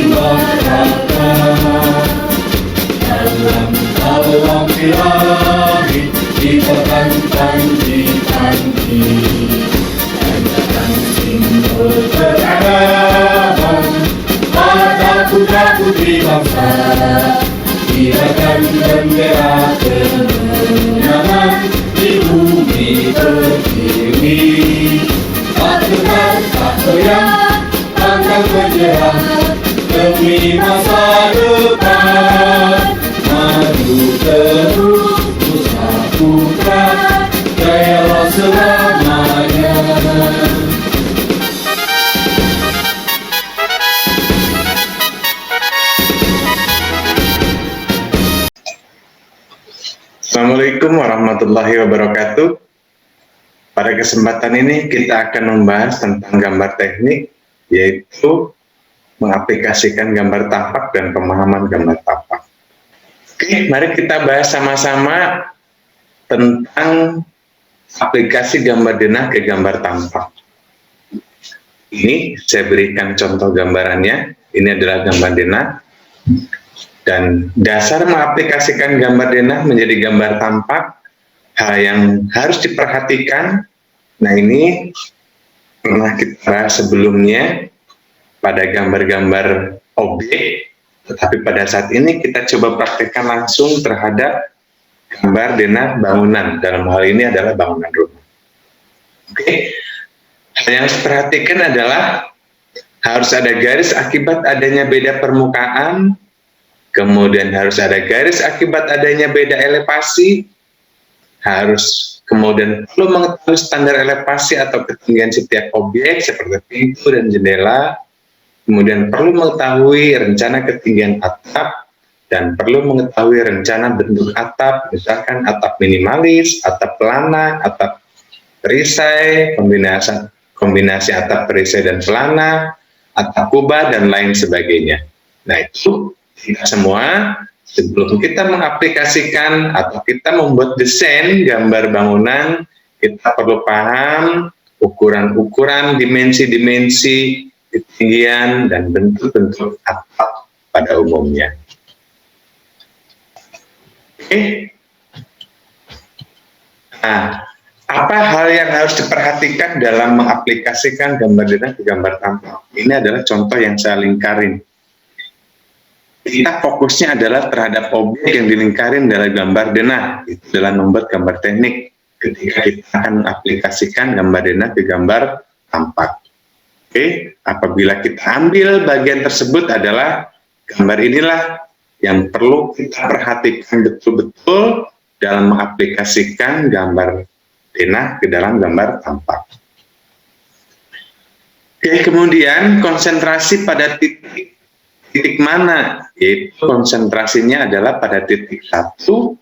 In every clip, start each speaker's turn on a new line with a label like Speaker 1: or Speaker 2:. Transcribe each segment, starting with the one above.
Speaker 1: neraka. Dalam birahi kita akan panji-panji, dan akan simbol peradaban pada putra-putri bangsa. Gerakan bendera kemenangan di bumi pertiwi, pasukan tak goyah, pantang bergerak demi masa depan. Maju terus Nusa Putra, jayalah selamanya.
Speaker 2: Assalamualaikum warahmatullahi wabarakatuh. Pada kesempatan ini kita akan membahas tentang gambar teknik, yaitu mengaplikasikan gambar tampak dan pemahaman gambar tampak. Oke, mari kita bahas sama-sama tentang aplikasi gambar denah ke gambar tampak. Ini saya berikan contoh gambarannya. Ini adalah gambar denah. Dan dasar mengaplikasikan gambar denah menjadi gambar tampak, hal yang harus diperhatikan. Nah, ini pernah kita bahas sebelumnya pada gambar-gambar objek, tetapi pada saat ini kita coba praktekkan langsung terhadap gambar denah bangunan. Dalam hal ini adalah bangunan rumah. Oke, hal yang harus diperhatikan adalah harus ada garis akibat adanya beda permukaan. Kemudian harus ada garis akibat adanya beda elevasi, harus kemudian perlu mengetahui standar elevasi atau ketinggian setiap objek seperti pintu dan jendela, kemudian perlu mengetahui rencana ketinggian atap, dan perlu mengetahui rencana bentuk atap, misalkan atap minimalis, atap pelana, atap perisai, kombinasi atap perisai dan pelana, atap kubah, dan lain sebagainya. Nah, itu kita semua sebelum kita mengaplikasikan atau kita membuat desain gambar bangunan, kita perlu paham ukuran-ukuran, dimensi-dimensi, ketinggian, dan bentuk-bentuk atap pada umumnya. Oke. Nah, apa hal yang harus diperhatikan dalam mengaplikasikan gambar denah ke gambar tampak? Ini adalah contoh yang saya lingkarin. Kita fokusnya adalah terhadap objek yang dilingkarin dalam gambar denah, itu dalam membuat gambar teknik ketika kita akan aplikasikan gambar denah ke gambar tampak. Oke, apabila kita ambil bagian tersebut adalah gambar inilah yang perlu kita perhatikan betul-betul dalam mengaplikasikan gambar denah ke dalam gambar tampak. Oke, kemudian konsentrasi pada titik mana, yaitu konsentrasinya adalah pada titik 1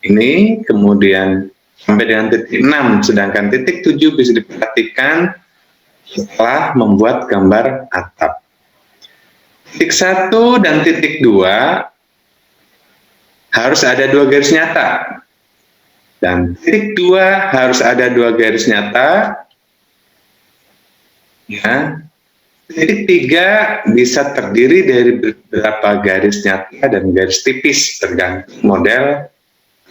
Speaker 2: ini, kemudian sampai dengan titik 6, sedangkan titik 7 bisa diperhatikan setelah membuat gambar atap. Titik 1 dan titik 2 harus ada 2 garis nyata, dan titik 2 harus ada 2 garis nyata, ya. Titik 3 bisa terdiri dari beberapa garis nyata dan garis tipis, tergantung model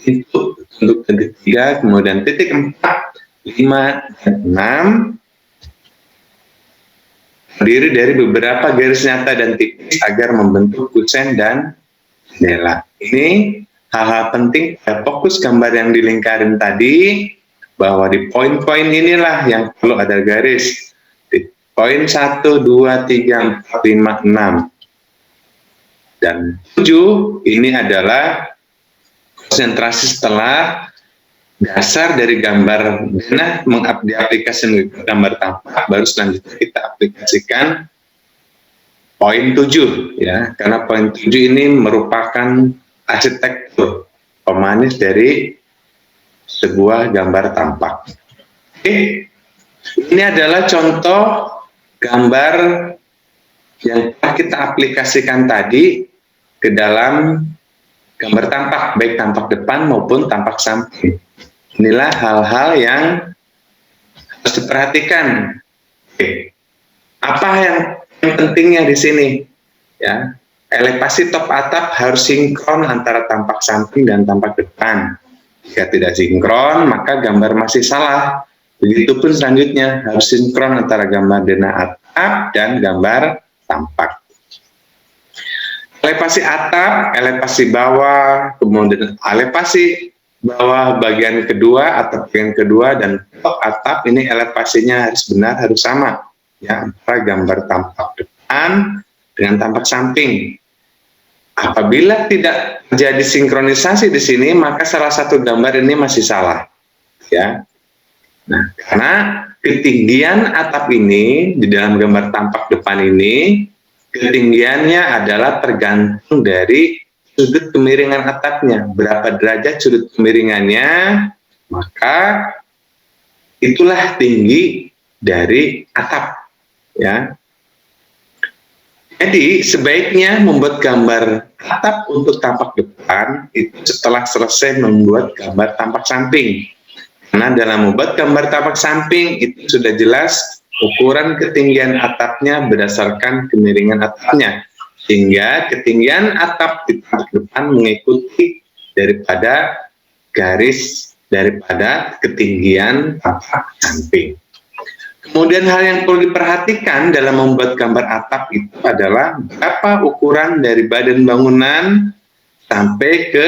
Speaker 2: itu. Untuk titik 3, kemudian titik 4, 5, dan 6 terdiri dari beberapa garis nyata dan tipis agar membentuk kusen dan jendela. Ini hal-hal penting pada fokus gambar yang dilingkarin tadi, bahwa di poin-poin inilah yang perlu ada garis. Poin 1, 2, 3, 4, 5, 6. Dan 7, ini adalah konsentrasi setelah dasar dari gambar denah diaplikasikan ke gambar tampak, baru selanjutnya kita aplikasikan poin 7, ya, karena poin 7 ini merupakan arsitektur pemanis dari sebuah gambar tampak. Oke, ini adalah contoh gambar yang telah kita aplikasikan tadi ke dalam gambar tampak, baik tampak depan maupun tampak samping. Inilah hal-hal yang harus diperhatikan. Oke. Apa yang pentingnya di sini? ya. Elevasi top atap harus sinkron antara tampak samping dan tampak depan. Jika tidak sinkron, maka gambar masih salah. Begitupun selanjutnya, harus sinkron antara gambar denah atap dan gambar tampak. Elevasi atap, elevasi bawah, kemudian elevasi bawah bagian kedua atau bagian kedua dan top atap ini elevasinya harus benar, harus sama ya, antara gambar tampak depan dengan tampak samping. Apabila tidak terjadi sinkronisasi di sini, maka salah satu gambar ini masih salah ya. Nah, karena ketinggian atap ini di dalam gambar tampak depan ini, ketinggiannya adalah tergantung dari sudut kemiringan atapnya. Berapa derajat sudut kemiringannya, maka itulah tinggi dari atap. Ya. Jadi sebaiknya membuat gambar atap untuk tampak depan itu setelah selesai membuat gambar tampak samping. Karena dalam membuat gambar tampak samping itu sudah jelas ukuran ketinggian atapnya berdasarkan kemiringan atapnya, sehingga ketinggian atap di tampak depan mengikuti daripada garis daripada ketinggian tampak samping. Kemudian hal yang perlu diperhatikan dalam membuat gambar atap itu adalah berapa ukuran dari badan bangunan sampai ke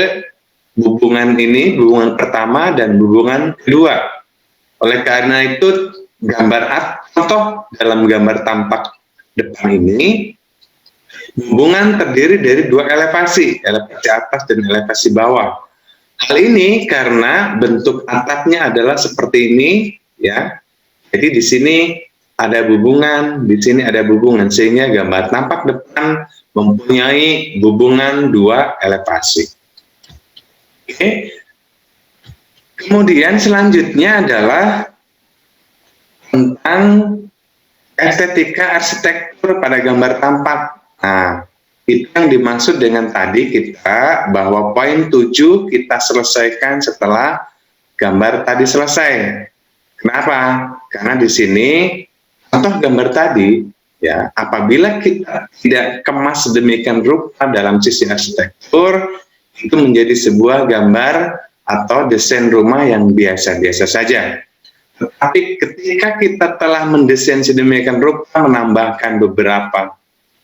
Speaker 2: hubungan ini, hubungan pertama dan hubungan kedua. Oleh karena itu, gambar atap, contoh dalam gambar tampak depan ini, hubungan terdiri dari dua elevasi, elevasi atas dan elevasi bawah. Hal ini karena bentuk atapnya adalah seperti ini, ya. Jadi di sini ada hubungan, di sini ada hubungan, sehingga gambar tampak depan mempunyai hubungan dua elevasi. Oke. Kemudian selanjutnya adalah tentang estetika arsitektur pada gambar tampak. Nah, itu yang dimaksud dengan tadi kita bahwa poin 7 kita selesaikan setelah gambar tadi selesai. Kenapa? Karena di sini contoh gambar tadi ya, apabila kita tidak kemas sedemikian rupa dalam sisi arsitektur, itu menjadi sebuah gambar atau desain rumah yang biasa-biasa saja. Tetapi ketika kita telah mendesain sedemikian rupa, menambahkan beberapa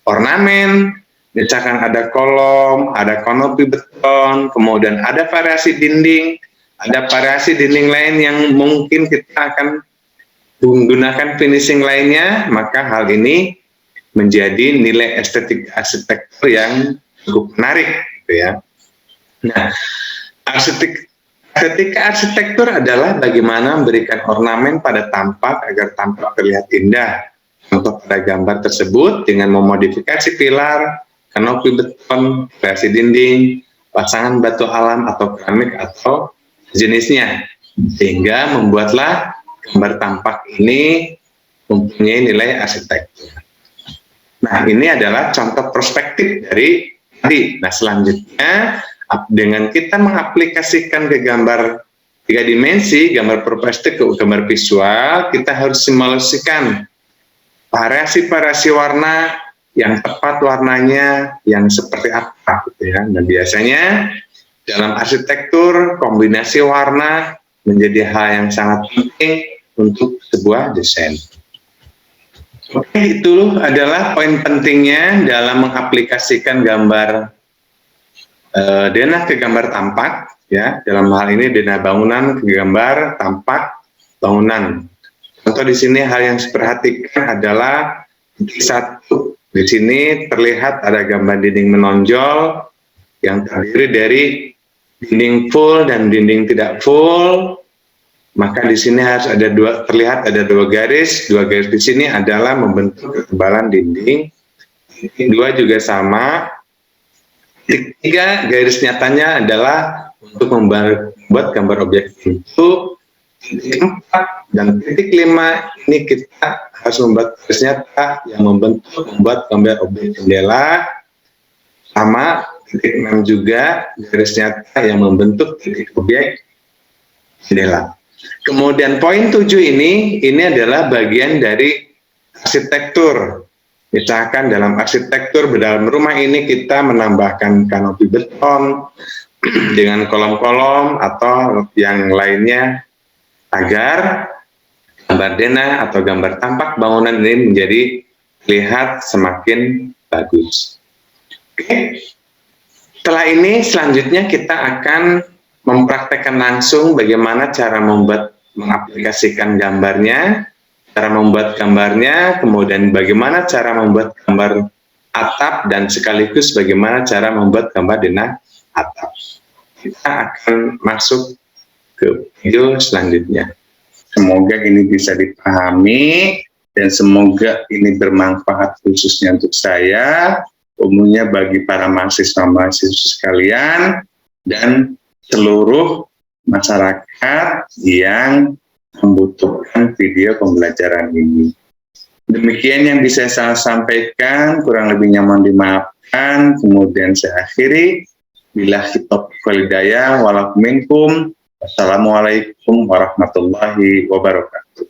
Speaker 2: ornamen, misalkan ada kolom, ada kanopi beton, kemudian ada variasi dinding, ada variasi dinding lain yang mungkin kita akan menggunakan finishing lainnya, maka hal ini menjadi nilai estetik arsitektur yang cukup menarik, gitu ya. Nah, estetika arsitektur adalah bagaimana memberikan ornamen pada tampak agar tampak terlihat indah. Contoh pada gambar tersebut dengan memodifikasi pilar, kanopi beton, variasi dinding, pasangan batu alam atau keramik atau jenisnya, sehingga membuatlah gambar tampak ini mempunyai nilai arsitektur. Nah, ini adalah contoh perspektif dari tadi. Nah, selanjutnya dengan kita mengaplikasikan ke gambar 3 dimensi, gambar perspektif ke gambar visual, kita harus simulasikan variasi-variasi warna yang tepat warnanya yang seperti apa, gitu ya. Dan biasanya dalam arsitektur, kombinasi warna menjadi hal yang sangat penting untuk sebuah desain. Oke, itu adalah poin pentingnya dalam mengaplikasikan gambar denah ke gambar tampak, ya. Dalam hal ini denah bangunan ke gambar tampak bangunan. Contoh di sini hal yang diperhatikan adalah satu, di sini terlihat ada gambar dinding menonjol yang terdiri dari dinding full dan dinding tidak full, maka di sini harus ada terlihat ada dua garis di sini adalah membentuk ketebalan dinding. Titik 2 juga sama. Titik 3 garis nyatanya adalah untuk membuat gambar objek pintu. Titik 4 dan titik 5 ini kita harus membuat garis nyata yang membuat gambar objek jendela. Sama titik 6 juga garis nyata yang membentuk titik objek jendela. Kemudian poin 7 ini adalah bagian dari arsitektur. Misalkan dalam arsitektur dalam rumah ini kita menambahkan kanopi beton dengan kolom-kolom atau yang lainnya agar gambar denah atau gambar tampak bangunan ini menjadi terlihat semakin bagus. Oke. Setelah ini selanjutnya kita akan mempraktekkan langsung bagaimana cara mengaplikasikan gambarnya, cara membuat gambarnya, kemudian bagaimana cara membuat gambar atap, dan sekaligus bagaimana cara membuat gambar denah atap. Kita akan masuk ke video selanjutnya. Semoga ini bisa dipahami dan semoga ini bermanfaat khususnya untuk saya, umumnya bagi para mahasiswa-mahasiswa sekalian, dan seluruh masyarakat yang membutuhkan video pembelajaran ini. Demikian yang bisa saya sampaikan, kurang lebihnya mohon dimaafkan. Kemudian saya akhiri. Billahi taufiq wal hidayah, walakum minkum. Wassalamualaikum warahmatullahi wabarakatuh.